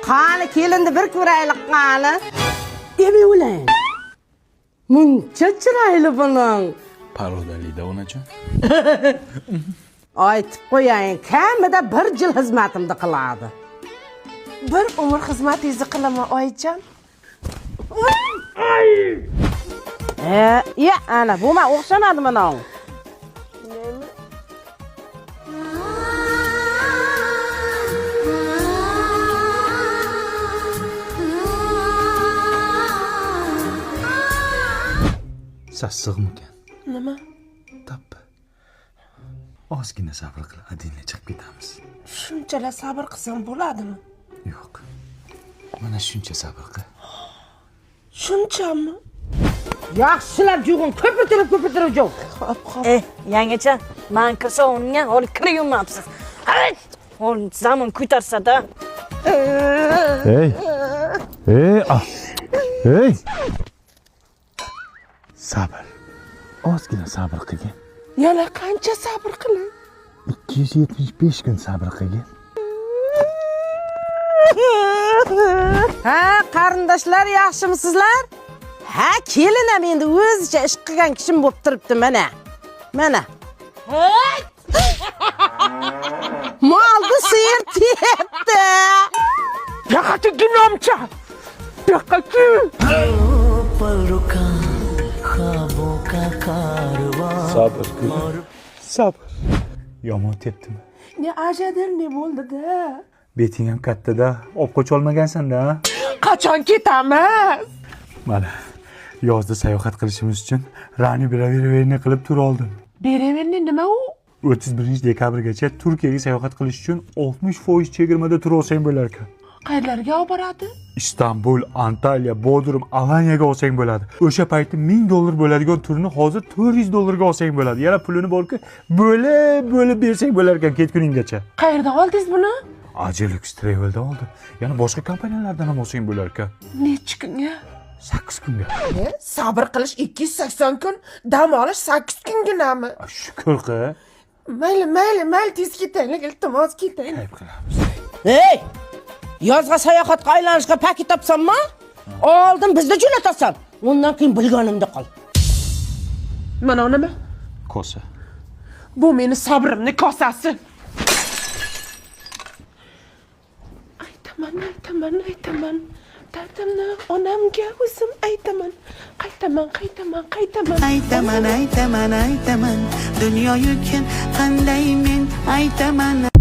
Qani kelindi bir ko'raylik qani. Emi ulan. Muncha chiroyli buning. Parodalida onajon. Aytib qo'ying, kamida 1 yil xizmatimni qiladi. Bir umr xizmatingizni qilaman oyijon. Ya ana bu men o'xshamadi mana. Sassiqmikan? Nima? Tappi. Ozgina sabr qil, adinga chiqib ketamiz. Shunchalar sabr qilsam bo'ladimi? Yo'q. Mana shuncha sabr qil. Shunchami? Yaxshilab jug'in, ko'pirtirib jug'. Yangacha, men kirsa unga olib kirayapsiz. Ol zamon ko'tarsa-da. Hey. Hey. Sabr. Ozgina sabr qilgin. Yana qancha sabr qilay? 275 kun sabr qilgin. Ha, qarindoshlar yaxshimisizlar? Ha, kelinam endi o'zicha ish qilgan kishim bo'lib turibdi mana. Mana. Molni sir tepdi. Yaqati ginomcha. Yaqati. Sabr qil. Sabr. Yomon tepdimi? Ne ajadir ne bo'ldi-da? Beting ham katta-da, olib qoch olmagansan-da. Qachon ketamiz? Mana, yozda sayohat qilishimiz uchun Rani beraverni qilib tur oldim. Beraverni nima u? 31 dekabrgacha Turkiyaga sayohat qilish uchun 60% chegirmada tur olsang bo'lar ekan. Qayerlarga olib boradi? Istanbul, Antalya, Bodrum, Alaniyaga olsang bo'ladi. O'sha paytda $1000 bo'ladigan turni hozir $400 olsang bo'ladi. Yana pulini borki, bo'lib bersang bo'lar ekan ketguninggacha. Qayerdan oldingiz buni? Ajelux Travel'da oldim. Yana boshqa kompaniyalardan ham olsang bo'lar ekan. Necha kunga? 8 kunga. Sabr qilish 280 kun, dam olish 8 kunginami? Shukr qil. Mayli, tez ketaylik, iltimos ketaylik. Ayb qilamiz. Hey! Yozga sayohatga aylanishga paket topsammi? Oldin bizni jo'natasan. Undan keyin bilganimda qol. Mana nima? Kosa. Bu meni sabrimni kosasi. Aytaman. Dardimni onamga o'zim aytaman. Qaytaman. Aytaman. Dunyo yukin qanday men aytaman.